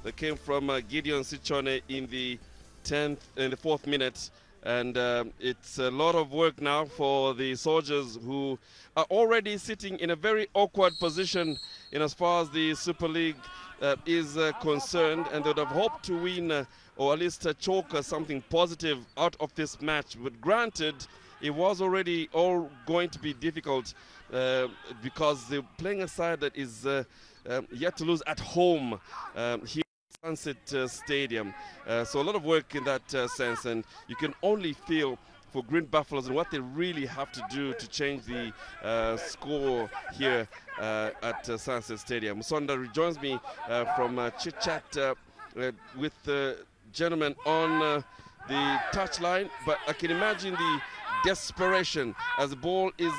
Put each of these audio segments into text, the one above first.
that came from Gideon Sichone in the 4th minute. And it's a lot of work now for the soldiers, who are already sitting in a very awkward position in as far as the Super League is concerned, and they would have hoped to win or at least chalk something positive out of this match. But granted, it was already all going to be difficult because they're playing a side that is yet to lose at home here at Sunset Stadium. So a lot of work in that sense, and you can only feel for Green Buffaloes and what they really have to do to change the score here at Sunset Stadium. Musonda rejoins me from Chit Chat with the gentleman on the touchline, but I can imagine the desperation as the ball is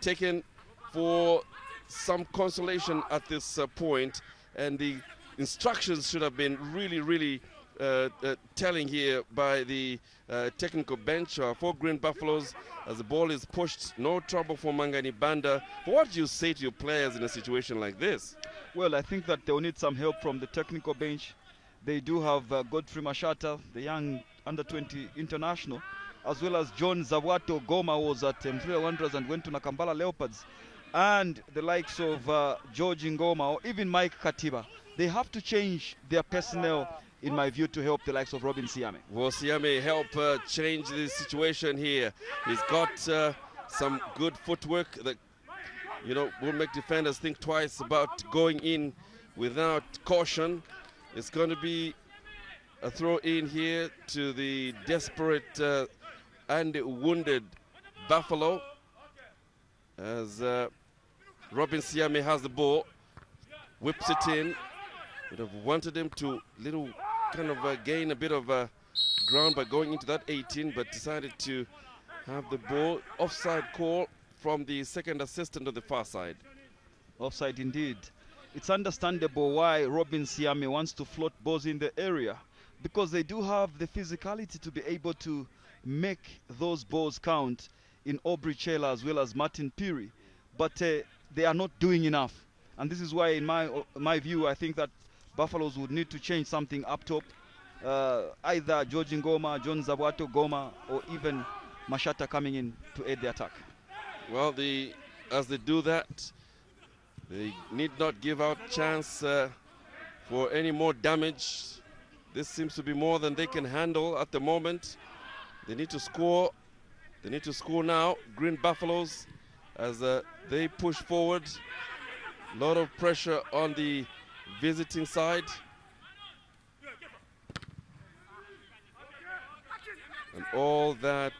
taken for some consolation at this point, and the instructions should have been really telling here by the technical bench for Green Buffaloes as the ball is pushed. No trouble for Mangani Banda. What do you say to your players in a situation like this? Well, I think that they'll need some help from the technical bench. They do have Godfrey Mashata, the young under-20 international, as well as John Zawato Goma, was at Mfulira Wanderers and went to Nakambala Leopards, and the likes of George Ngoma or even Mike Katiba. They have to change their personnel, in my view, to help the likes of Robin Siame. Will Siame help change the situation here? He's got some good footwork that, will make defenders think twice about going in without caution. It's going to be a throw in here to the desperate and wounded Buffalo as Robin Siame has the ball, whips it in. Would have wanted him to gain a bit of ground by going into that 18, but decided to have the ball. Offside call from the second assistant on the far side. Offside indeed. It's understandable why Robin Siame wants to float balls in the area, because they do have the physicality to be able to make those balls count in Aubrey Chella as well as Martin Piri, but they are not doing enough. And this is why, in my view, I think that Buffaloes would need to change something up top. Either George Ngoma, John Zawato Goma, or even Mashata coming in to aid the attack. Well, as they do that, they need not give out chance for any more damage. This seems to be more than they can handle at the moment. They need to score. They need to score now. Green Buffaloes, as they push forward. A lot of pressure on the visiting side. And all that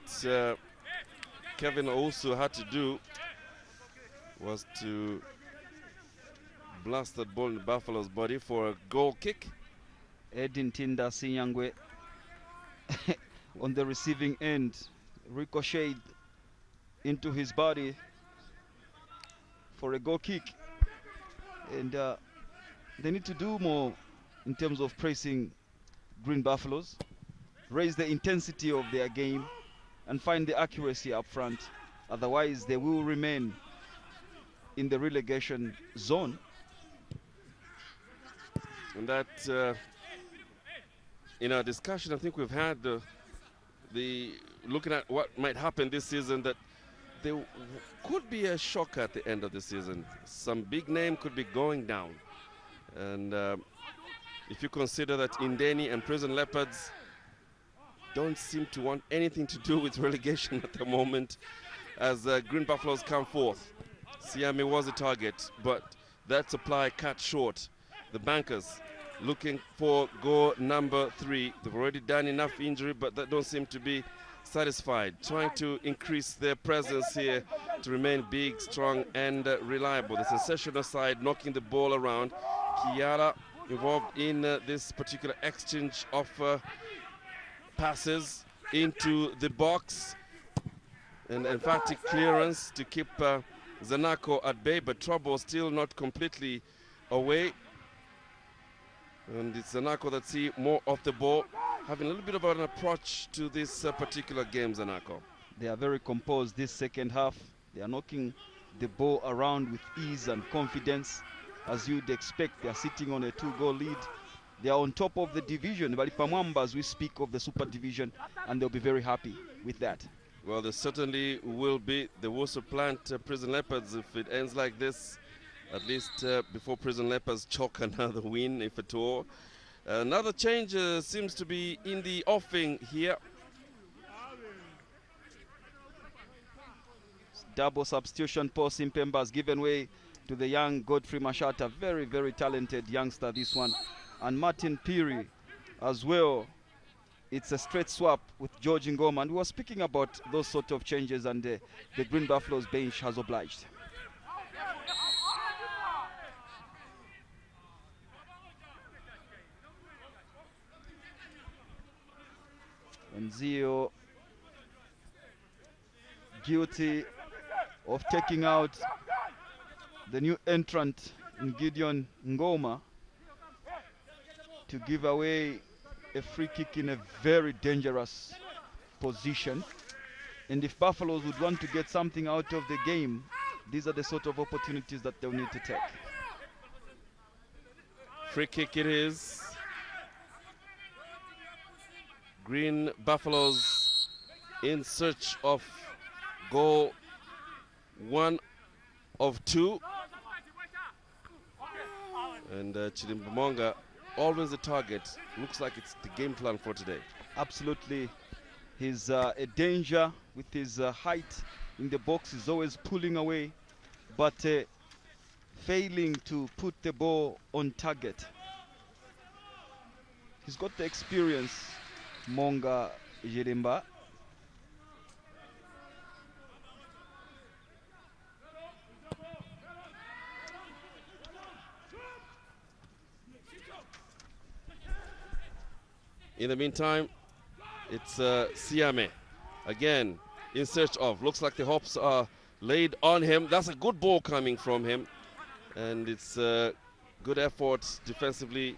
Kevin Ousu had to do was to blast that ball in the Buffalo's body for a goal kick. Edin Tinda Sinyangwe on the receiving end, ricocheted into his body for a goal kick. And they need to do more in terms of pressing Green Buffaloes, raise the intensity of their game, and find the accuracy up front. Otherwise, they will remain in the relegation zone. And that, in our discussion, I think we've had looking at what might happen this season, that there could be a shock at the end of the season. Some big name could be going down. And if you consider that Indeni and Prison Leopards don't seem to want anything to do with relegation at the moment, as Green Buffaloes come forth. Siame was a target, but that supply cut short. The bankers looking for goal number 3. They've already done enough injury, but that don't seem to be satisfied. Trying to increase their presence here to remain big, strong, and reliable. The sensational side knocking the ball around. Kiara involved in this particular exchange of passes into the box. And emphatic clearance to keep Zanaco at bay, but trouble still not completely away. And it's Zanaco that see more of the ball, having a little bit of an approach to this particular game, Zanaco. They are very composed this second half. They are knocking the ball around with ease and confidence. As you'd expect, they are sitting on a 2-goal lead. They are on top of the division. Balipamwambas, we speak of the super division, and they'll be very happy with that. Well, they certainly will be. They will supplant Prison Leopards if it ends like this, at least before Prison Leopards chalk another win, if at all. Another change seems to be in the offing here. Double substitution. Paul Simpemba has given way to the young Godfrey Mashata. Very, very talented youngster, this one. And Martin Piri as well. It's a straight swap with George Ngoma. And we were speaking about those sort of changes, and the Green Buffaloes bench has obliged. And Zio guilty of taking out the new entrant in Gideon Ngoma to give away a free kick in a very dangerous position. And if Buffaloes would want to get something out of the game, these are the sort of opportunities that they'll need to take. Free kick it is. Green Buffaloes in search of goal 1 of 2. And Chilimbamonga, always the target. Looks like it's the game plan for today. Absolutely. He's a danger with his height in the box. He's always pulling away, but failing to put the ball on target. He's got the experience, Monga Jirimba. In the meantime, it's Siame again in search of. Looks like the hopes are laid on him. That's a good ball coming from him, and it's good efforts defensively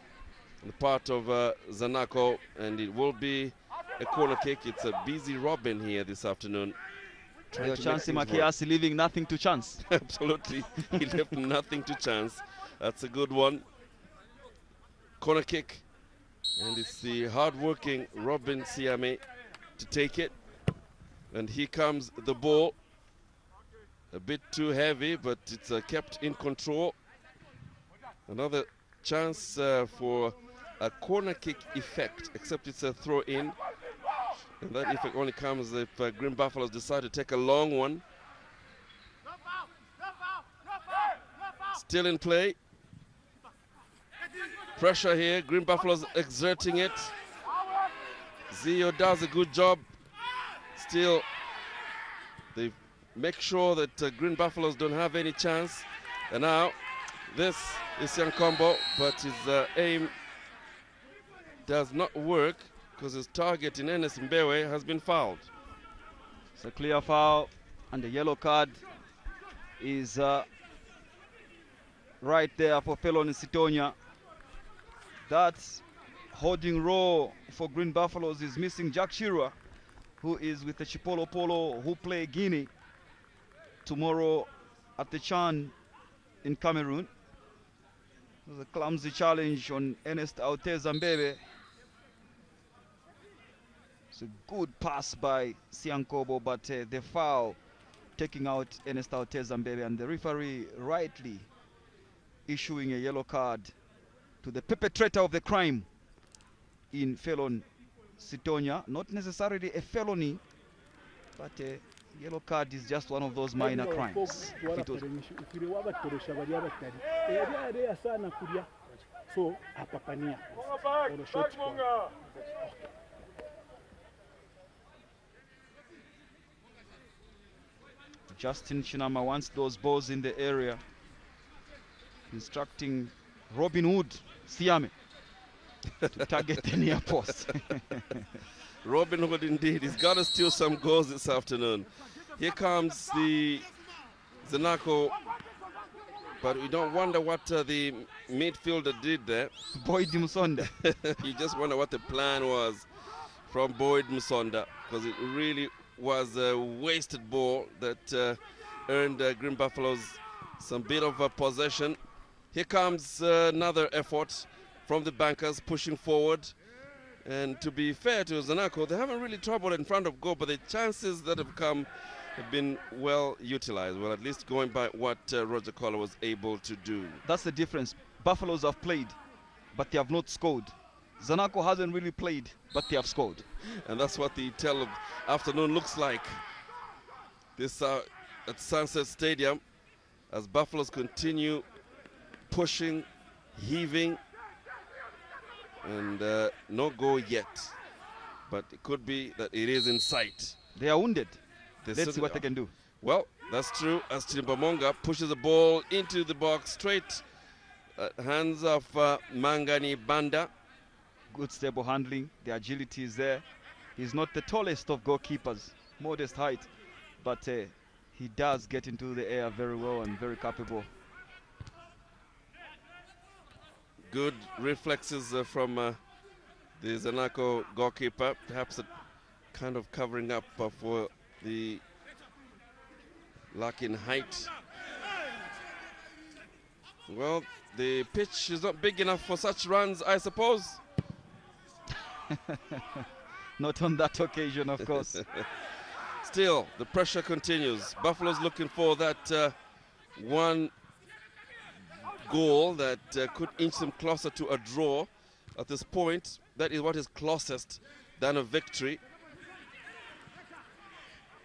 on the part of Zanaco, and it will be a corner kick. It's a busy Robin here this afternoon. Chance Makiasi leaving nothing to chance. Absolutely, he left nothing to chance. That's a good one. Corner kick. And it's the hard-working Robin Siame to take it. And here comes the ball. A bit too heavy, but it's kept in control. Another chance for a corner kick effect, except it's a throw-in. And that effect only comes if Green Buffaloes decide to take a long one. Still in play. Pressure here, Green Buffaloes exerting it. Zio does a good job. Still, they make sure that Green Buffaloes don't have any chance. And now, this is Siankombo, but his aim does not work because his target in Enes Mbewe has been fouled. It's a clear foul, and the yellow card is right there for Felon Sitonya. That holding role for Green Buffaloes is missing Jack Shirwa, who is with the Chipolo Polo, who play Guinea tomorrow at the Chan in Cameroon. There's a clumsy challenge on Ernest Aute Zambebe. It's a good pass by Siankombo, but the foul taking out Ernest Aute Zambebe, and the referee rightly issuing a yellow card to the perpetrator of the crime in Felon Sitonya. Not necessarily a felony, but a yellow card is just one of those minor crimes. Justin Chinama wants those balls in the area, instructing Robin Hood Siame to target the near post. Robin Hood indeed. He's got to steal some goals this afternoon. Here comes the Zanaco, but we don't wonder what the midfielder did there. Boyd Musonda. You just wonder what the plan was from Boyd Musonda, because it really was a wasted ball that earned Green Buffaloes some bit of possession. Here comes another effort from the bankers pushing forward. And to be fair to Zanaco, they haven't really troubled in front of goal, but the chances that have come have been well utilized. Well, at least going by what Rodgers Kola was able to do. That's the difference. Buffaloes have played, but they have not scored. Zanaco hasn't really played, but they have scored. And that's what the afternoon looks like. This at Sunset Stadium, as Buffaloes continue pushing, heaving, and no goal yet. But it could be that it is in sight. They are wounded. Let's see what they can do. Well, that's true, as Chimbamonga pushes the ball into the box straight hands of Mangani Banda. Good stable handling. The agility is there. He's not the tallest of goalkeepers, modest height, but he does get into the air very well and very capable. Good reflexes from the Zanaco goalkeeper, perhaps kind of covering up for the lack in height. Well, the pitch is not big enough for such runs, I suppose. Not on that occasion, of course. Still, the pressure continues. Buffalo's looking for that one goal that could inch them closer to a draw. At this point, that is what is closest than a victory.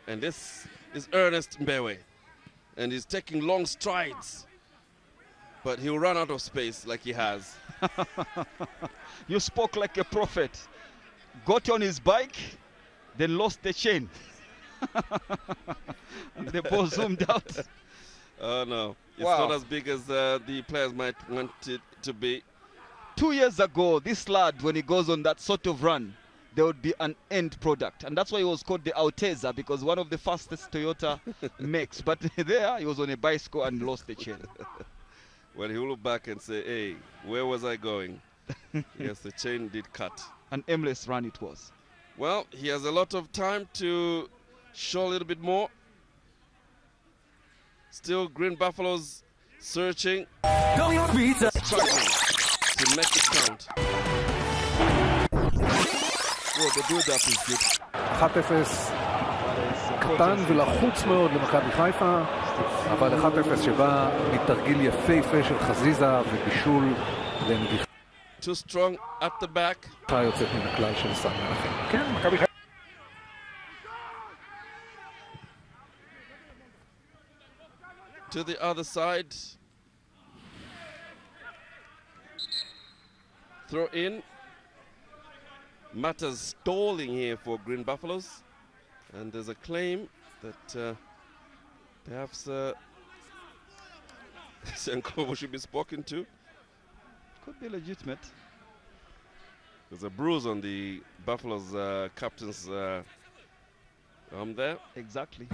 And this is Ernest Mbewe. And he's taking long strides. But he'll run out of space like he has. You spoke like a prophet. Got on his bike, then lost the chain. And the ball zoomed out. Oh no, it's wow. not as big as the players might want it to be. 2 years ago, this lad, when he goes on that sort of run, there would be an end product. And that's why he was called the Alteza, because one of the fastest Toyota makes. But there, he was on a bicycle and lost the chain. Well, he will look back and say, hey, where was I going? Yes, the chain did cut. An aimless run it was. Well, he has a lot of time to show a little bit more. Still, Green Buffaloes searching. Struggling to make it count. Well, the build-up is good. 1-0 קטן ולחוץ מאוד למכבי חיפה, אבל 1-0 שבא מתרגיל יפהפה של חזיזה ובישול לנגיחה. Too strong at the back. יוצאת מן הכלל של סמי מנחם. כן, מכבי חיפה. To the other side. Throw in. Matters stalling here for Green Buffaloes. And there's a claim that perhaps Siankombo should be spoken to. Could be legitimate. There's a bruise on the Buffaloes captain's arm there. Exactly.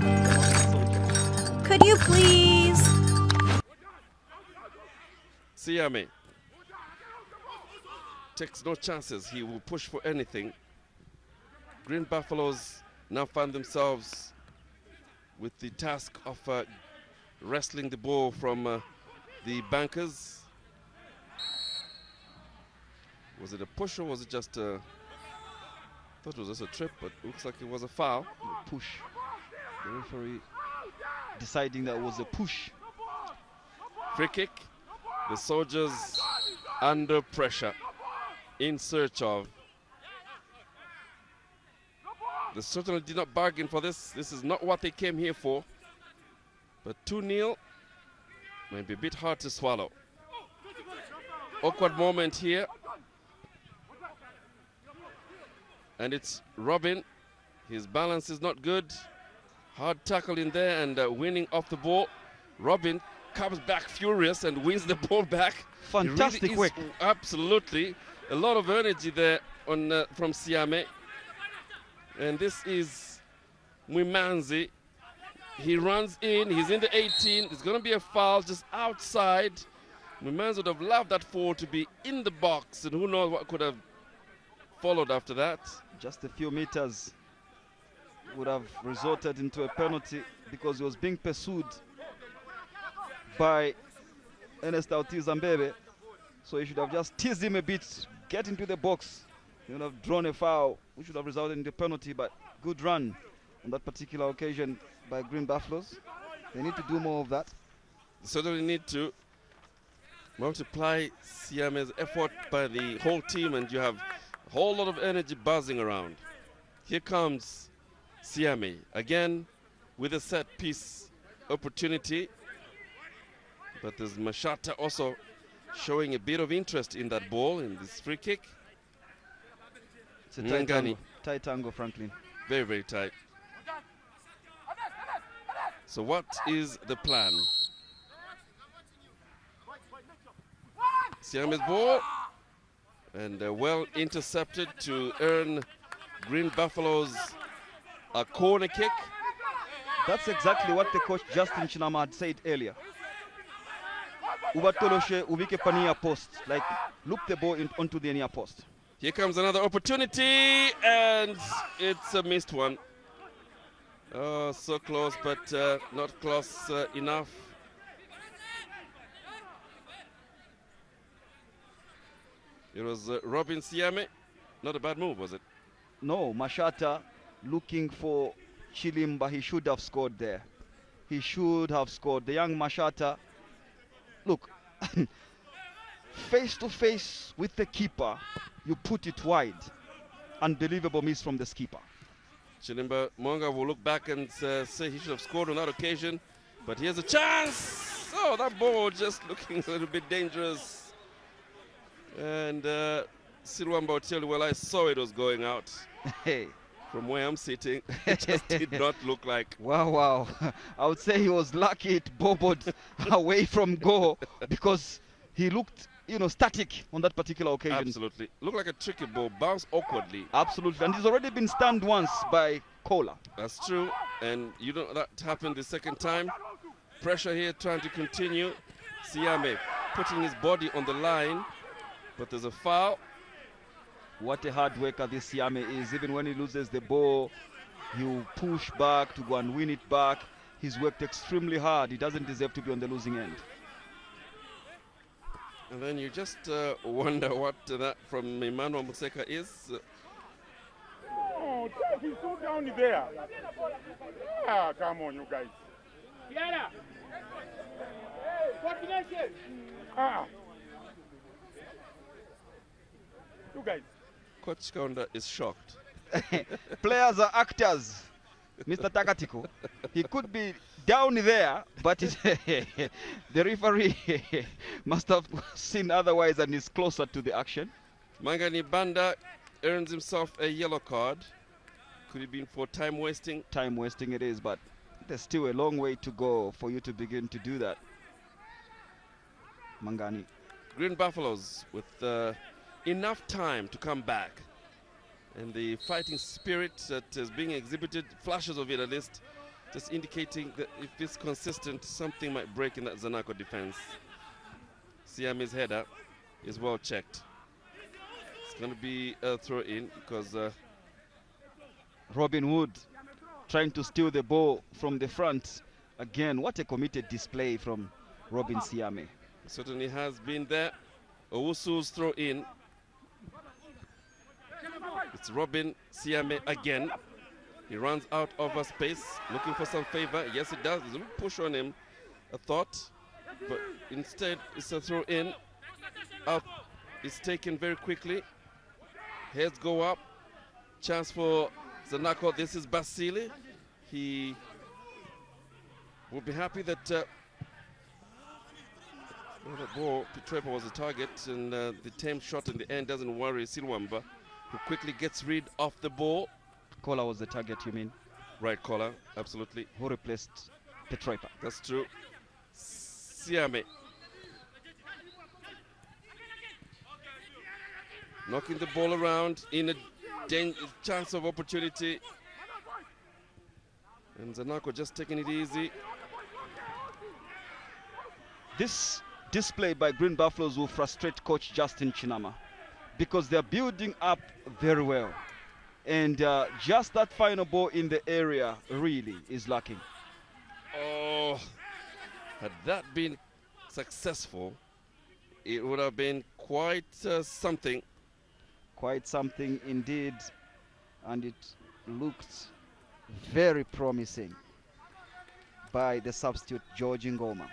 Could you please? Siame takes no chances. He will push for anything. Green Buffaloes now find themselves with the task of wrestling the ball from the bankers. Was it a push or was it just a... I thought it was just a trip, but looks like it was a foul. Push. The referee deciding that it was a push. Free kick. The Soldiers under pressure, in search of. They certainly did not bargain for this. This is not what they came here for. But 2-0 might be a bit hard to swallow. Awkward moment here. And it's Robin. His balance is not good. Hard tackle in there and winning off the ball. Robin comes back furious and wins the ball back. Fantastic work. Absolutely. A lot of energy there on from Siame. And this is Mwimanzi. He runs in. He's in the 18. It's going to be a foul just outside. Mwimanzi would have loved that foul to be in the box. And who knows what could have followed after that. Just a few meters would have resulted into a penalty because he was being pursued by Ernest Zambebe. So he should have just teased him a bit, get into the box. He would have drawn a foul, which would have resulted in the penalty, but good run on that particular occasion by Green Buffaloes. They need to do more of that. Certainly need to multiply Siame's effort by the whole team, and you have a whole lot of energy buzzing around. Here comes Siame again with a set piece opportunity, but there's Mashata also showing a bit of interest in that ball, in this free kick. It's a tight angle, Franklin. Very, very tight. So what is the plan? Siame's ball, and well intercepted to earn Green Buffaloes a corner kick. That's exactly what the coach Justin Chinama had said earlier. Ubatoloshe ubike pa near post, like loop the ball onto the near post. Here comes another opportunity, and it's a missed one. Oh, so close, but not close enough. It was Robin Siame. Not a bad move, was it? No, Mashata looking for Chilimba. He should have scored there. He should have scored. The young Mashata, look, face to face with the keeper, you put it wide. Unbelievable miss from the skipper. Chilimba Mwanga will look back and say he should have scored on that occasion, but here's a chance. Oh, that ball just looking a little bit dangerous. And Silwamba will tell you, well, I saw it was going out. Hey. From where I'm sitting, it just did not look like. Wow. I would say he was lucky it bobbled away from goal, because he looked, static on that particular occasion. Absolutely. Looked like a tricky ball, bounced awkwardly. Absolutely. And he's already been stunned once by Kola. That's true. And that happened the second time. Pressure here trying to continue. Siame putting his body on the line, but there's a foul. What a hard worker this Siame is. Even when he loses the ball, he'll push back to go and win it back. He's worked extremely hard. He doesn't deserve to be on the losing end. And then you just wonder what that from Emmanuel Museka is. Oh, he's so down there. Ah, come on, you guys. Ah. You guys. Coach Kaunda is shocked. Players are actors, Mr. Takatiko. He could be down there, but the referee must have seen otherwise and is closer to the action. Mangani Banda earns himself a yellow card. Could have been for time wasting. Time wasting it is, but there's still a long way to go for you to begin to do that. Mangani. Green Buffaloes with enough time to come back, and the fighting spirit that is being exhibited, flashes of it at least, just indicating that if it's consistent, something might break in that Zanaco defense. Siame's header is well checked. It's going to be a throw in because Robin Wood trying to steal the ball from the front. Again, what a committed display from Robin Siame. Certainly has been there. Owusu's throw in. It's Robin Siame again. He runs out of a space, looking for some favor. Yes, it does. There's a push on him, a thought. But instead, it's a throw in. Out. It's taken very quickly. Heads go up. Chance for Zanaco. This is Basile. He will be happy that the ball, Petrepa was the target, and the tame shot in the end doesn't worry Silwamba, who quickly gets rid of the ball. Kola was the target, you mean? Right, Kola, absolutely. Who replaced Petrepa. That's true. Siame. Knocking the ball around in a chance of opportunity. And Zanaco just taking it easy. This display by Green Buffaloes will frustrate coach Justin Chinama, because they're building up very well. And just that final ball in the area really is lacking. Oh, had that been successful, it would have been quite something. Quite something indeed, and it looked very promising by the substitute George Ngoma.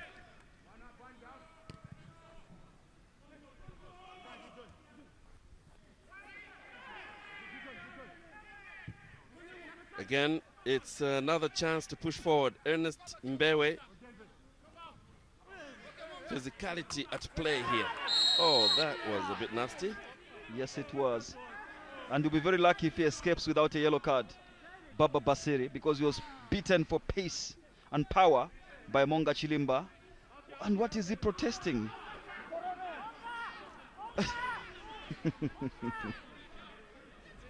Again, it's another chance to push forward. Ernest Mbewe. Physicality at play here. Oh, that was a bit nasty. Yes, it was. And you'll be very lucky if he escapes without a yellow card, Baba Basiri, because he was beaten for pace and power by Monga Chilimba. And what is he protesting?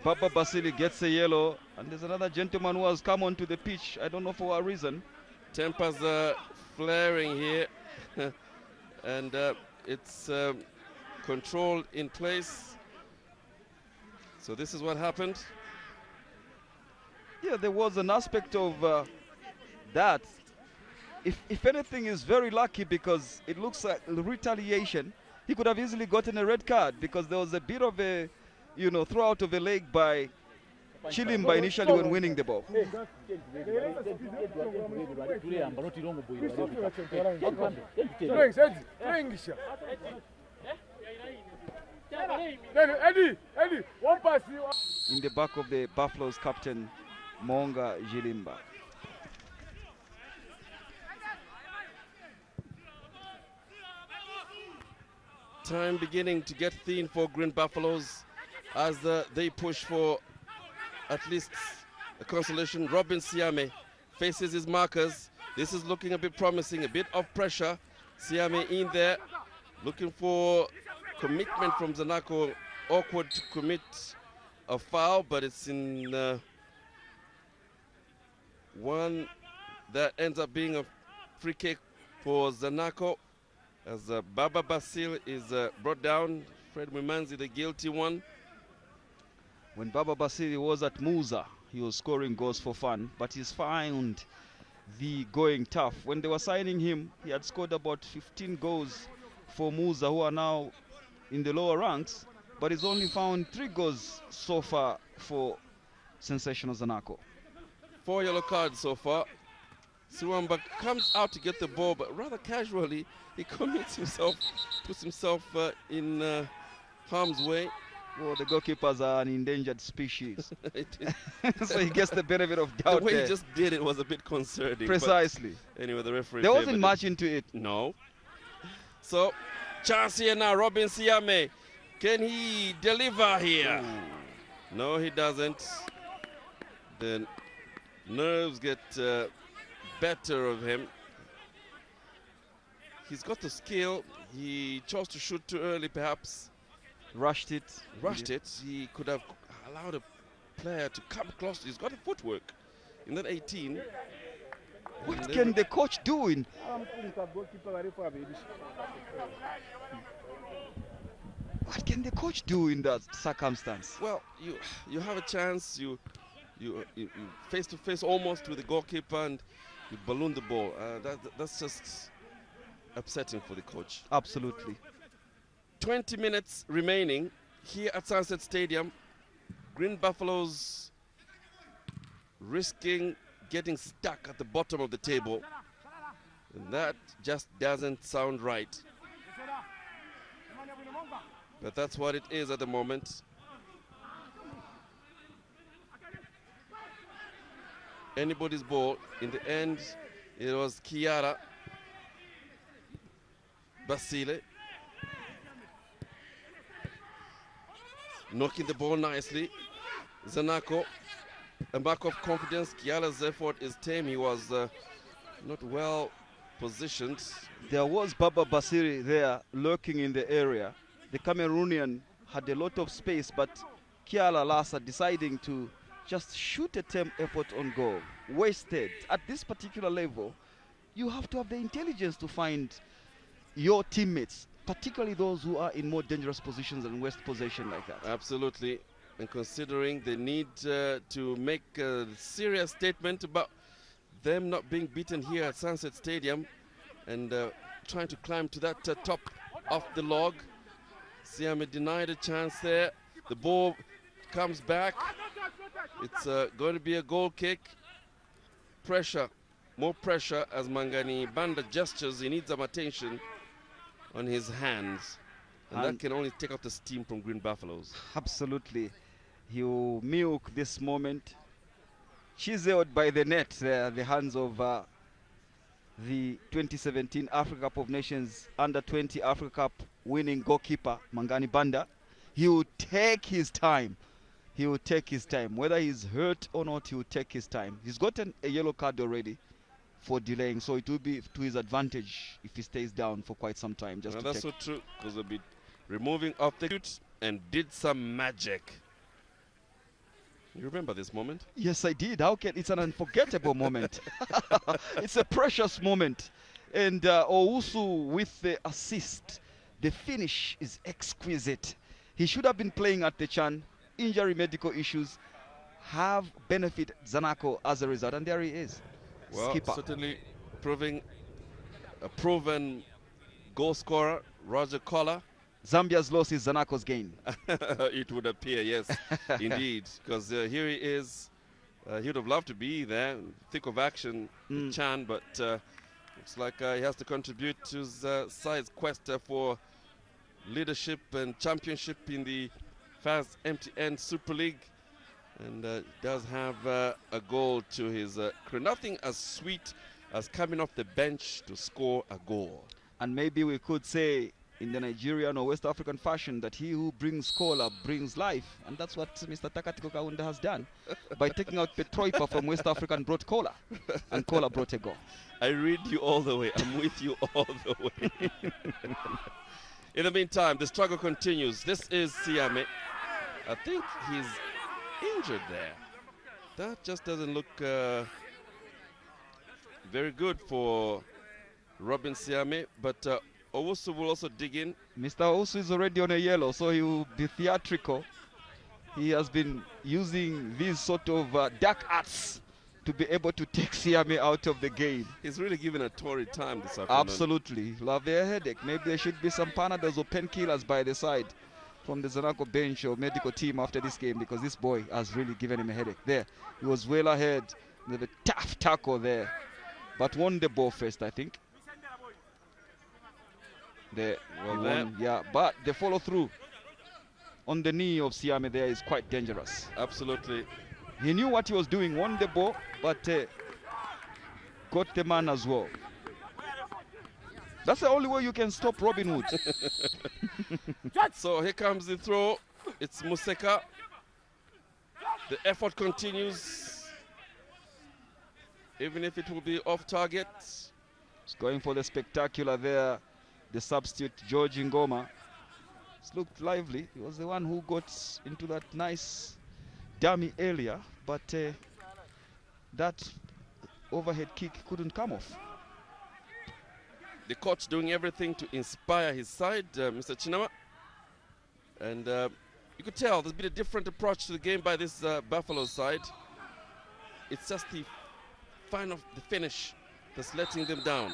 Baba Basiri gets a yellow, and there's another gentleman who has come onto the pitch. I don't know for what reason. Tempers are flaring here. And it's controlled in place. So this is what happened. Yeah, there was an aspect of that. If anything, is very lucky because it looks like retaliation. He could have easily gotten a red card because there was a bit of a, throw out of a leg by Chilimba initially when winning the ball. In the back of the Buffalo's captain, Monga Chilimba. Time beginning to get thin for Green Buffaloes as they push for at least a consolation. Robin Siame faces his markers. This is looking a bit promising, a bit of pressure. Siame in there, looking for commitment from Zanaco. Awkward to commit a foul, but it's in one that ends up being a free kick for Zanaco as Baba Basil is brought down. Fred Mwimanzi, the guilty one. When Baba Basiri was at Musa, he was scoring goals for fun, but he's found the going tough. When they were signing him, he had scored about 15 goals for Musa, who are now in the lower ranks, but he's only found 3 goals so far for sensational Zanaco. 4 yellow cards so far. Siwamba comes out to get the ball, but rather casually, he commits himself, puts himself in harm's way. Well, the goalkeepers are an endangered species. So he gets the benefit of doubt. The way he just did it was a bit concerning. Precisely. Anyway, the referee. There wasn't much into it. No. So, chance here now, Robin Siame. Can he deliver here? Ooh. No, he doesn't. The nerves get better of him. He's got the skill. He chose to shoot too early, perhaps. Rushed it. He could have allowed a player to come close. He's got a footwork in that 18. What can the coach do in? What can the coach do in that circumstance? Well, you have a chance. You face to face almost with the goalkeeper and you balloon the ball. That's just upsetting for the coach. Absolutely. 20 minutes remaining here at Sunset Stadium. Green Buffaloes risking getting stuck at the bottom of the table. And that just doesn't sound right. But that's what it is at the moment. Anybody's ball. In the end, it was Kiara Basile knocking the ball nicely. Zanaco, a mark of confidence. Kiala's effort is tame. He was not well positioned. There was Baba Basiri there lurking in the area. The Cameroonian had a lot of space, but Kiala Lassa deciding to just shoot a tame effort on goal. Wasted. At this particular level, you have to have the intelligence to find your teammates, particularly those who are in more dangerous positions and waste possession like that. Absolutely. And considering the need to make a serious statement about them not being beaten here at Sunset Stadium and trying to climb to that top of the log. Siame denied a chance there. The ball comes back. It's going to be a goal kick. Pressure, more pressure as Mangani Banda gestures. He needs some attention on his hands. And that can only take out the steam from Green Buffaloes. Absolutely. He'll milk this moment. Chiseled by the net there, the hands of the 2017 Africa Cup of Nations Under-20 Africa Cup winning goalkeeper, Mangani Banda. He will take his time. He will take his time. Whether he's hurt or not, he will take his time. He's gotten a yellow card already for delaying, so it will be to his advantage if he stays down for quite some time. That's so true, because they'll be removing off the shoot and did some magic. You remember this moment? Yes, I did. How can it's an unforgettable moment. It's a precious moment. And Owusu with the assist. The finish is exquisite. He should have been playing at the Chan. Injury medical issues have benefited Zanaco as a result, and there he is. Well, Skipper. certainly proving a proven goal scorer, Rodgers Kola. Zambia's loss is Zanaco's gain. It would appear, yes, indeed, because here he is. He would have loved to be there, thick of action, Chan, but looks like he has to contribute to his side's quest for leadership and championship in the Fast MTN Super League, and does have a goal to his career. Nothing as sweet as coming off the bench to score a goal. And maybe we could say in the Nigerian or West African fashion that he who brings cola brings life, and that's what Mr. Takatiko Kaunda has done by taking out Petroipa from West Africa and brought cola, and cola brought a goal. I read you all the way. I'm with you all the way. In the meantime, the struggle continues. This is Siame. I think he's injured there. That just doesn't look very good for Robin Siame, but Owusu will also dig in. Mr. Owusu is already on a yellow, so he will be theatrical. He has been using these sort of dark arts to be able to take Siame out of the game. He's really given a torrid time this afternoon. Absolutely. He'll have a headache. Maybe there should be some Panadols or painkillers by the side from the Zanaco bench or medical team after this game, because this boy has really given him a headache. There, he was well ahead. There's a tough tackle there, but won the ball first, I think. There, yeah, but the follow through on the knee of Siame there is quite dangerous. Absolutely. He knew what he was doing, won the ball, but got the man as well. That's the only way you can stop Robin Hood. So here comes the throw. It's Museka. The effort continues, even if it will be off target. He's going for the spectacular there. The substitute, George Ngoma. It looked lively. He was the one who got into that nice dummy earlier, but that overhead kick couldn't come off. The coach doing everything to inspire his side, Mr. Chinama. And you could tell there's been a different approach to the game by this Buffalo side. It's just the finish that's letting them down.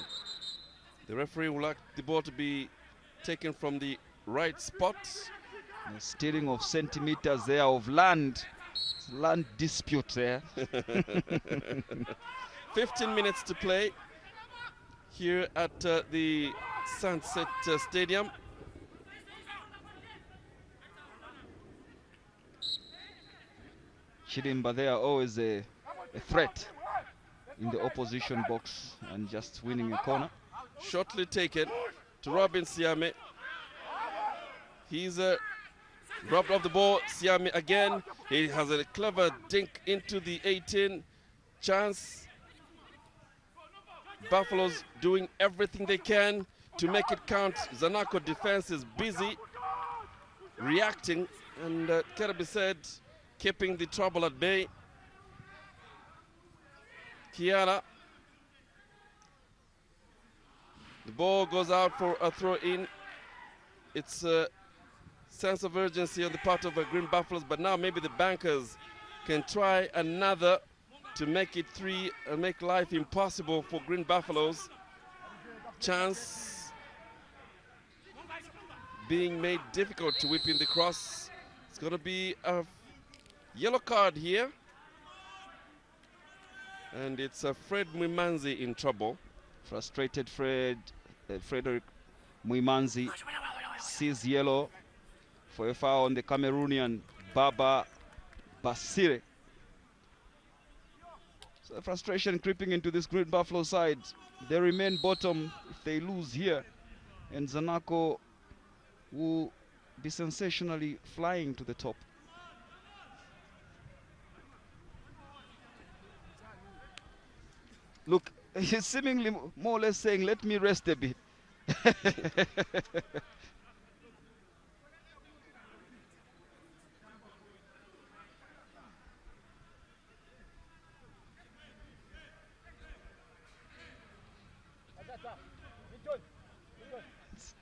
The referee would like the ball to be taken from the right spot. The stealing of centimeters there of land dispute there. 15 minutes to play here at the Sunset Stadium. Chidimba there always a threat in the opposition box and just winning a corner. Shortly taken to Robin Siame. He's dropped off the ball. Siame again. He has a clever dink into the 18. Chance. Buffalo's doing everything they can to make it count. Zanaco defense is busy reacting, and Kerabi said keeping the trouble at bay. Kiara. The ball goes out for a throw-in. It's a sense of urgency on the part of the Green Buffaloes, but now maybe the bankers can try another to make it 3 and make life impossible for Green Buffaloes. Chance being made difficult to whip in the cross. It's going to be a yellow card here. And it's Fred Mwimanzi in trouble. Frustrated Frederick Mwimanzi sees yellow for a foul on the Cameroonian Baba Basire. So the frustration creeping into this Green Buffalo side. They remain bottom if they lose here. And Zanaco will be sensationally flying to the top. Look, he's seemingly more or less saying, let me rest a bit.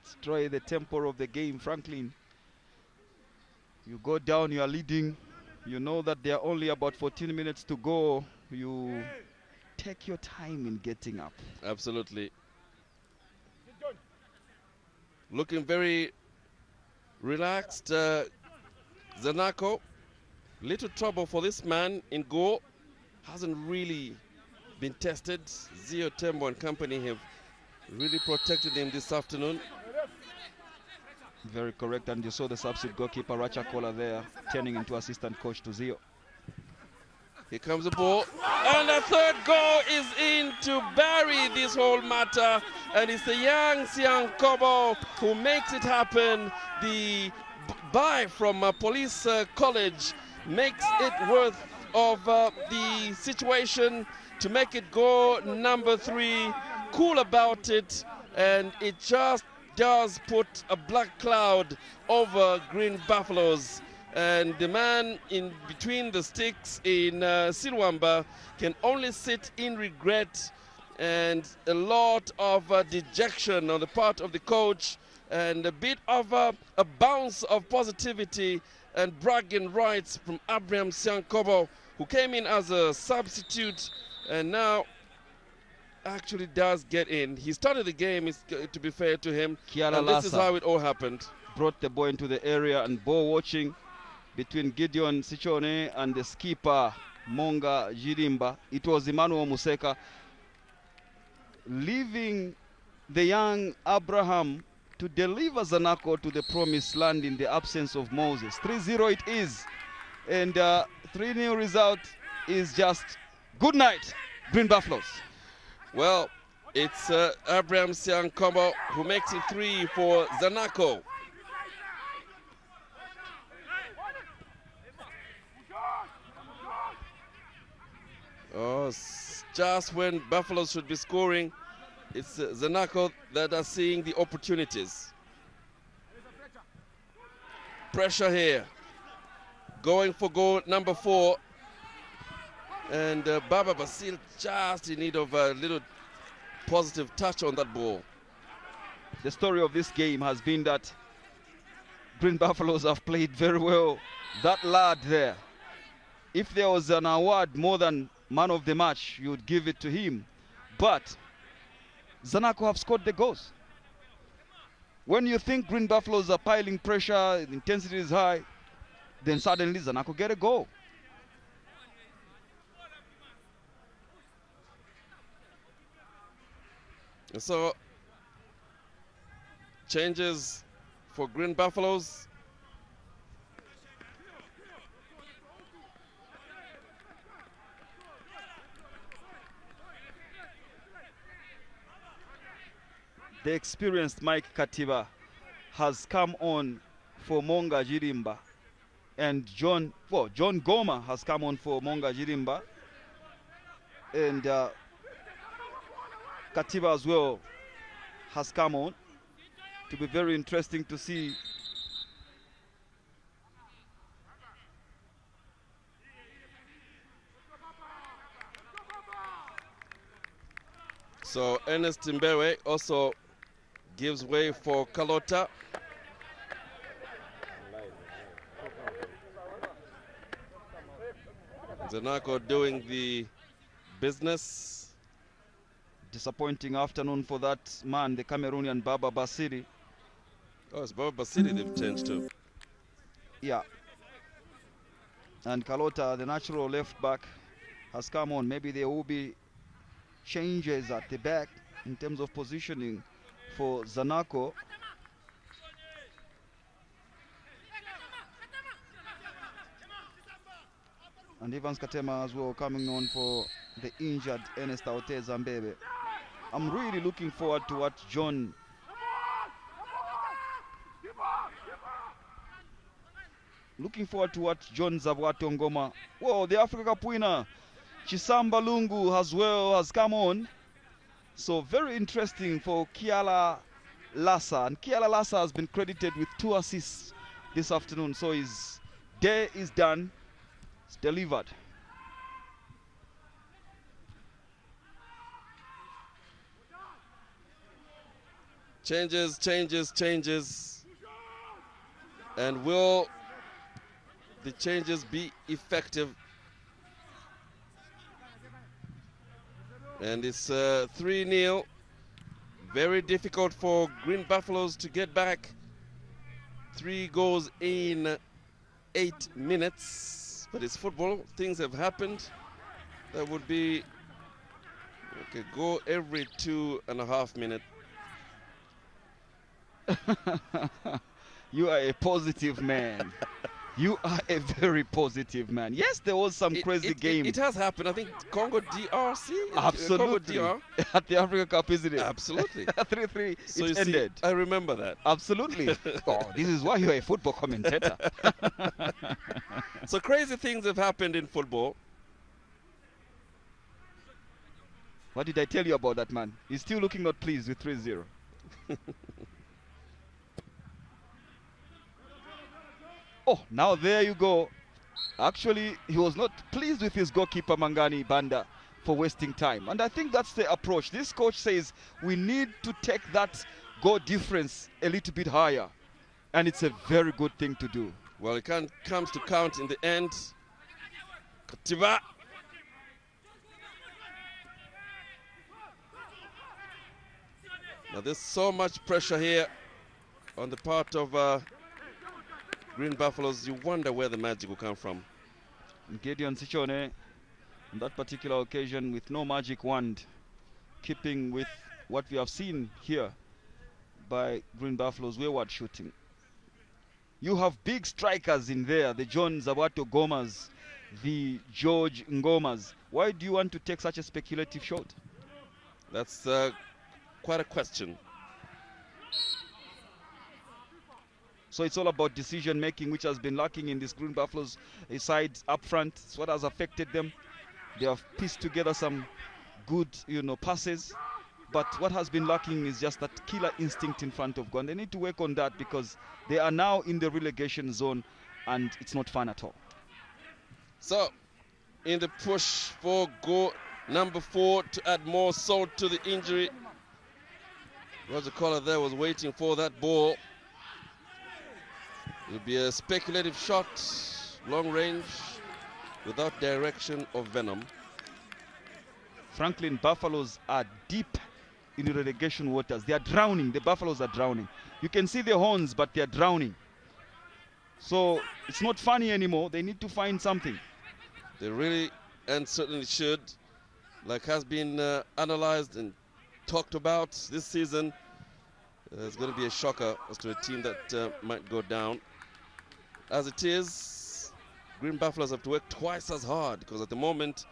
Destroy the tempo of the game, Franklin. You go down, you are leading. You know that there are only about 14 minutes to go. You take your time in getting up. Absolutely. Looking very relaxed. Zanaco, little trouble for this man in goal. Hasn't really been tested. Zio Tembo and company have really protected him this afternoon. Very correct, and you saw the substitute goalkeeper Rodgers Kola there turning into assistant coach to Zio. Here comes the ball, and the third goal is in to bury this whole matter, and it's the young Siankombo who makes it happen. The buy from Police College makes it worth of the situation to make it goal number 3. Cool about it, and it just does put a black cloud over Green Buffaloes. And the man in between the sticks in Silwamba can only sit in regret and a lot of dejection on the part of the coach, and a bit of a bounce of positivity and bragging rights from Aubrey Siankombo, who came in as a substitute and now actually does get in. He started the game, to be fair to him, and this is how it all happened. Brought the ball into the area, and ball watching between Gideon Sichone and the skipper Monga Jirimba. It was Emmanuel Museka, leaving the young Abraham to deliver Zanaco to the promised land in the absence of Moses. 3-0 it is, and 3-0 result is just good night, Green Buffaloes. Well, it's Abraham Siankombo who makes it 3 for Zanaco. Oh, just when Buffaloes should be scoring, it's Zanaco that are seeing the opportunities. Pressure here. Going for goal number 4. And Baba Basil just in need of a little positive touch on that ball. The story of this game has been that Green Buffaloes have played very well. That lad there, if there was an award more than man of the match, you would give it to him. But Zanaco have scored the goals. When you think Green Buffaloes are piling pressure, the intensity is high, then suddenly Zanaco get a goal. So, changes for Green Buffaloes. The experienced Mike Katiba has come on for Monga Jirimba, and John Goma has come on for Monga Jirimba, and Katiba as well has come on. To be very interesting to see. So Ernest Timbewe also gives way for Kalota. Zanaco doing the business. Disappointing afternoon for that man, the Cameroonian Baba Basiri. Oh, it's Bob Basili they've changed to. Yeah. And Kalota, the natural left back, has come on. Maybe there will be changes at the back in terms of positioning for Zanaco. And Evans Katema as well coming on for the injured Ernest Aote Zambebe. I'm really looking forward to what John Zabwato Ngoma. Whoa, the Africa Cup winner Chisamba Lungu as well has come on. So very interesting for Kiala Lassa. And Kiala Lassa has been credited with 2 assists this afternoon. So his day is done. It's delivered. Changes. And will the changes be effective? And it's 3-0. Very difficult for Green Buffaloes to get back. 3 goals in 8 minutes. But it's football. Things have happened. That would be okay, goal every 2.5 minutes. You are a positive man. You are a very positive man. Yes, there was some crazy game. It has happened. I think Congo DRC. Absolutely. Congo DR. At the Africa Cup, isn't it? Absolutely. 3-3. So it ended. I remember that. Absolutely. Oh, this is why you're a football commentator. So crazy things have happened in football. What did I tell you about that man? He's still looking not pleased with 3-0. Oh, now there you go. Actually, he was not pleased with his goalkeeper Mangani Banda for wasting time. And I think that's the approach. This coach says we need to take that goal difference a little bit higher. And it's a very good thing to do. Well, it comes to count in the end. Katiba. Now there's so much pressure here on the part of Green Buffaloes. You wonder where the magic will come from. Gideon Sichone, on that particular occasion, with no magic wand, keeping with what we have seen here by Green Buffaloes wayward shooting. You have big strikers in there, the John Zawato Gomas, the George Ngomas. Why do you want to take such a speculative shot? That's quite a question. So it's all about decision making, which has been lacking in this Green Buffaloes side up front. It's what has affected them. They have pieced together some good, passes. But what has been lacking is just that killer instinct in front of goal. And they need to work on that because they are now in the relegation zone and it's not fun at all. So, in the push for goal number 4 to add more salt to the injury, Rodgers Kola there was waiting for that ball. It'll be a speculative shot, long range, without direction or venom. Franklin, Buffaloes are deep in the relegation waters. They are drowning. The Buffaloes are drowning. You can see the horns, but they are drowning. So it's not funny anymore. They need to find something. They really and certainly should. Like has been analyzed and talked about this season, it's going to be a shocker as to a team that might go down. As it is, Green Buffaloes have to work twice as hard because at the moment,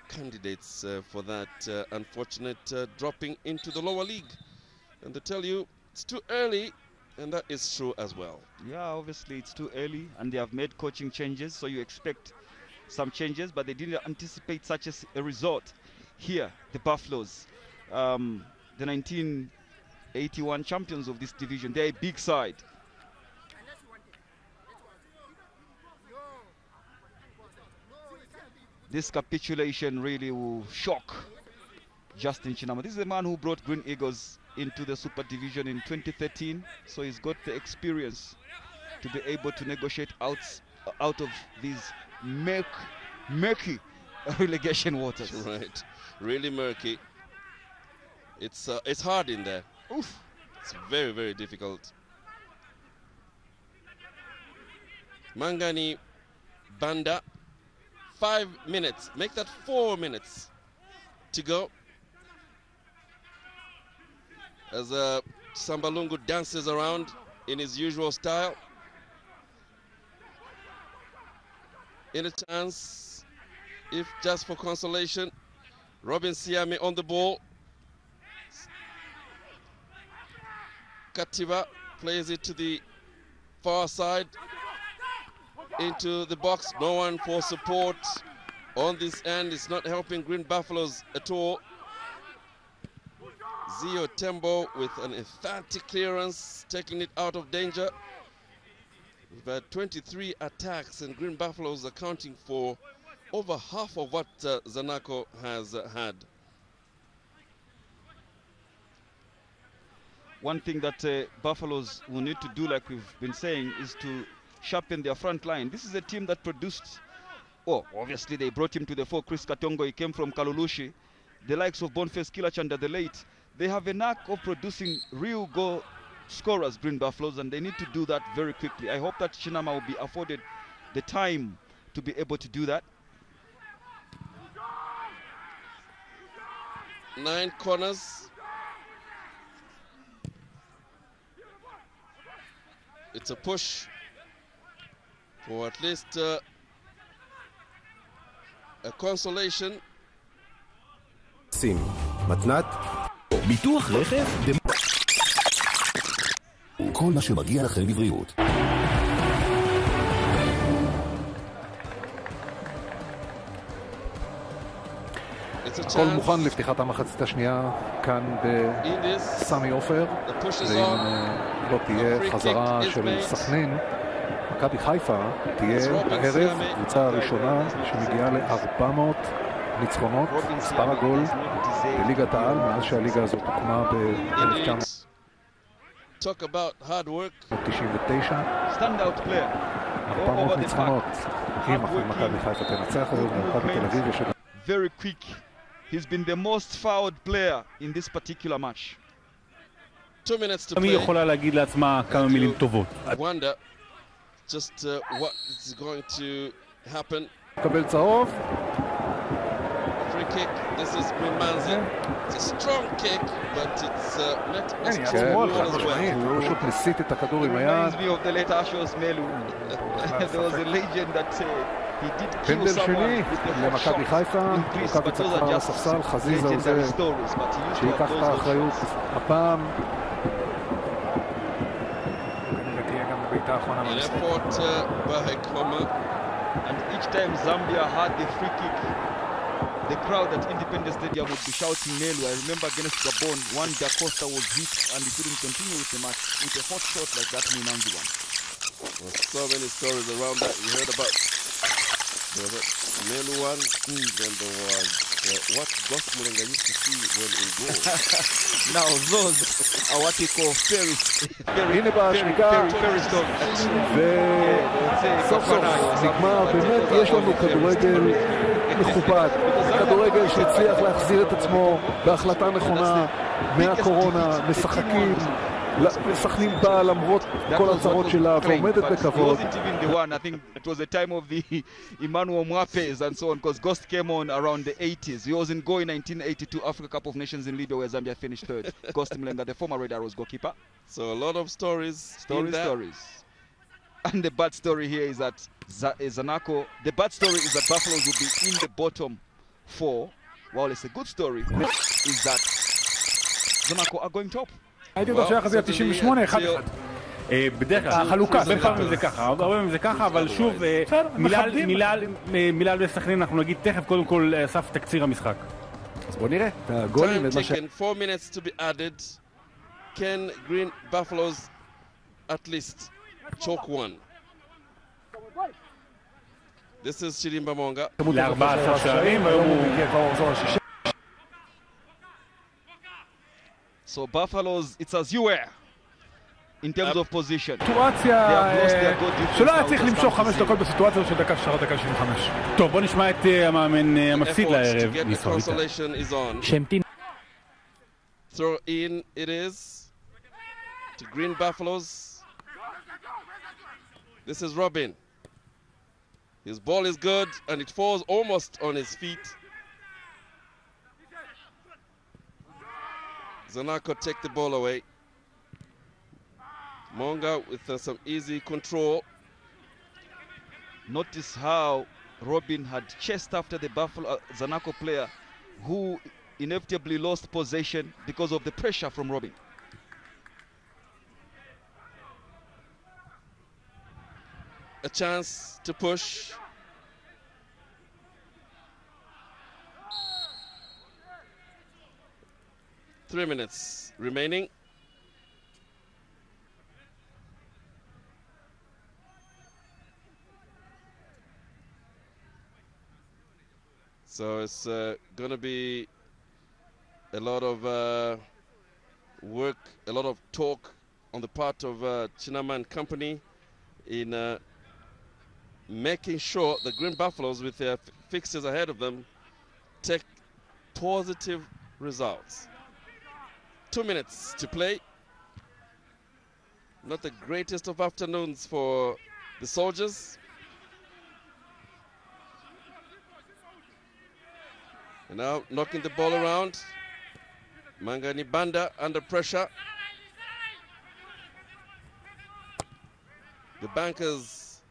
candidates for that unfortunate dropping into the lower league. And they tell you it's too early, and that is true as well. Yeah, obviously it's too early, and they have made coaching changes, so you expect some changes, but they didn't anticipate such a result. Here, the Buffaloes, the 1981 champions of this division, they're a big side. This capitulation really will shock Justin Chinama. This is the man who brought Green Eagles into the Super Division in 2013, so he's got the experience to be able to negotiate out of these murky relegation waters. Right, really murky. It's hard in there. Oof. It's very, very difficult. Mangani Banda. 5 minutes. Make that 4 minutes to go. As Sambalungu dances around in his usual style. In a chance, if just for consolation, Robin Siame on the ball. Katiba plays it to the far side into the box. No one for support on this end. It's not helping Green Buffaloes at all. Zio Tembo with an emphatic clearance, taking it out of danger. We've had 23 attacks, and Green Buffaloes accounting for over half of what Zanaco has had. One thing that Buffaloes will need to do, like we've been saying, is to sharpen their front line. This is a team that produced, obviously they brought him to the fore. Chris Katongo, he came from Kalulushi. The likes of Boniface Kilachanda the late. They have a knack of producing real goal scorers, Green Buffaloes, and they need to do that very quickly. I hope that Shinama will be afforded the time to be able to do that. 9 corners. It's a push for at least a consolation. sim, מתנת, ביטוח רכב, כל מה שמגיע לכם בבריאות. הכל מוכן לפתיחת המחצית השנייה כאן בסמי עופר, ואם לא תהיה חזרה של סכנין, מכבי חיפה תהיה הערב קבוצה הראשונה שמגיעה ל-400 ניצחונות, מספר הגול בליגת העל מאז שהליגה הזאת הוקמה ב-1999. 400 ניצחונות. אם מכבי חיפה תנצח היום, מכבי תל אביב יש... Very quick. He's been the most fouled player in this particular match. 2 minutes to play. מי יכולה להגיד לעצמה כמה מילים טובות? I wonder just what is going to happen. קבל צהוב. Free kick. This is Grimanzi. It's a strong kick, but it's met as well. הוא פשוט מסיט את הכדור עם היד. Reminds me of the late Ashos Melu. There was a legend that he did kill פנדל שני someone with the למכבי חיפה. מכבי צחקה על הספסל. חזיזה הוא זה שיקח את האחריות הפעם. An effort by Koma. And each time Zambia had the free kick, the crowd at Independence Stadium would be shouting Melu. I remember against Gabon, one Da Costa was hit and he couldn't continue with the match with a hot shot like that Minanzi one. Well, so many stories around that. You heard about the Melu one, then there was what Gosmulenga used to see when in goal. Now those are what we call fairy stories. וסוף סוף נגמר, באמת יש לנו כדורגל מכובד, כדורגל שהצליח להחזיר את עצמו בהחלטה נכונה מהקורונה, משחקים, סכנין באה למרות כל הצרות שלה ועומדת בכבוד. I think it was the time of the Emmanuel Mwapes and so on, because Ghost came on around the 80s. He was in Go in 1982 Africa Cup of Nations in Libya where Zambia finished third. Ghost Mlenga, the former Red Arrows goalkeeper. So a lot of stories. Stories. And the bad story here is that Zanaco, the bad story is that Buffaloes will be in the bottom 4, while it's a good story is that Zanaco are going top. הייתי בטוח שהחזיר 98, 1-1. בדרך כלל, החלוקה, בין פעמים זה ככה, הרבה פעמים זה ככה, אבל שוב, מילה לסכנין, אנחנו נגיד תכף קודם כל אסף תקציר המשחק. אז בוא נראה את הגולים. Time taken, 4 minutes to be added. Can Green Buffaloes at least choke one? This is Chirimba Monga. ל-14 שערים, והיום הוא... So Buffaloes, it's as you were in terms of position. סיטואציה שלא היה צריך למשוך 5 דקות בסיטואציה של דקה 75. טוב, בוא נשמע את המאמן המפסיד לערב. Throw in it is to Green Buffaloes. This is Robin. His ball is good, and it falls almost on his feet. Zanaco take the ball away. Monga with some easy control. Notice how Robin had chased after the Buffalo Zanaco player, who inevitably lost possession because of the pressure from Robin. A chance to push. Three minutes remaining. So it's going to be a lot of work, a lot of talk on the part of Chinama and company in making sure the Green Buffaloes, with their fixtures ahead of them, take positive results. 2 minutes to play. Not the greatest of afternoons for the soldiers. And now knocking the ball around. Mangani Banda under pressure. The bankers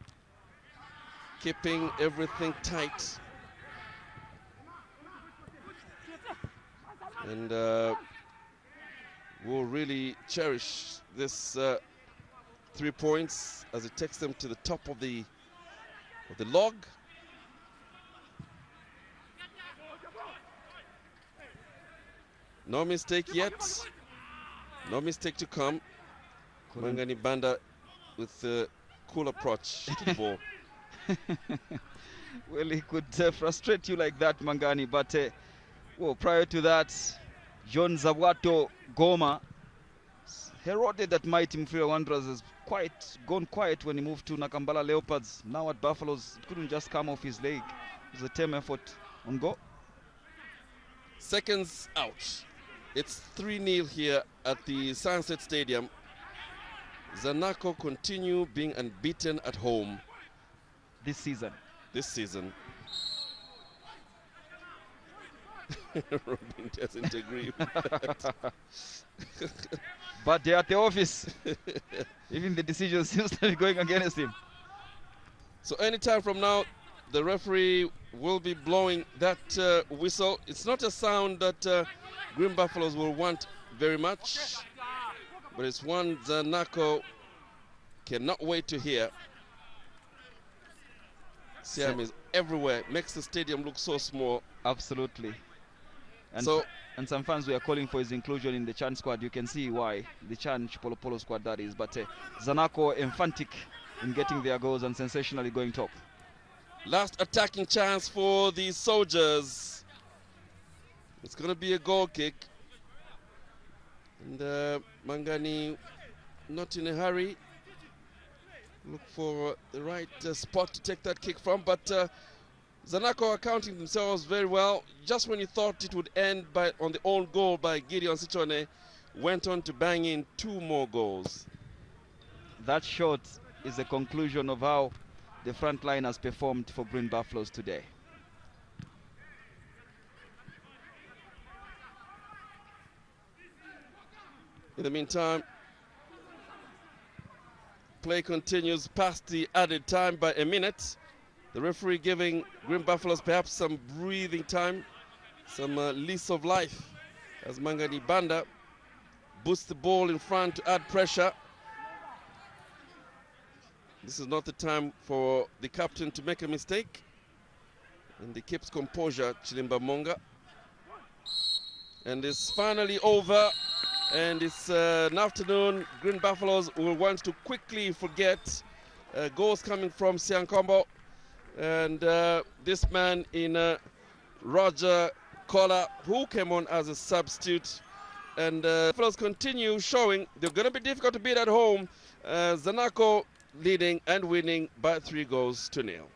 keeping everything tight. And will really cherish this 3 points as it takes them to the top of the log. No mistake yet. No mistake to come. Mangani Banda with a cool approach to the ball. Well, he could frustrate you like that, Mangani, but well, prior to that, John Zawato Goma heralded that mighty Mfria Wanderers has gone quiet when he moved to Nakambala Leopards. Now at Buffaloes, it couldn't just come off his leg. It was a team effort on go. Seconds out. It's 3-0 here at the Sunset Stadium. Zanaco continue being unbeaten at home this season. Robin doesn't agree with that. But they're at the office. Even the decision seems to be going against him. So anytime from now, the referee will be blowing that whistle. It's not a sound that Green Buffaloes will want very much, but it's one Zanaco cannot wait to hear. Siam is everywhere, makes the stadium look so small. Absolutely. And some fans were calling for his inclusion in the Chan squad. You can see why, the Chan Polo Polo squad that is. But Zanaco emphatic in getting their goals and sensationally going top. Last attacking chance for the soldiers. It's going to be a goal kick. And Mangani not in a hurry. Look for the right spot to take that kick from. But Zanaco are counting themselves very well. Just when you thought it would end on the own goal by Gideon Sichone, went on to bang in 2 more goals. That shot is the conclusion of how the front line has performed for Green Buffaloes today. In the meantime, play continues past the added time by a minute. The referee giving Green Buffaloes perhaps some breathing time, some lease of life, as Mangani Banda boosts the ball in front to add pressure. This is not the time for the captain to make a mistake. And he keeps composure, Chilimba Monga. And it's finally over. And it's an afternoon. Green Buffaloes will want to quickly forget goals coming from Siankombo. And this man in Rodgers Kola, who came on as a substitute. And Buffaloes continue showing they're going to be difficult to beat at home. Zanaco leading and winning by 3 goals to 0.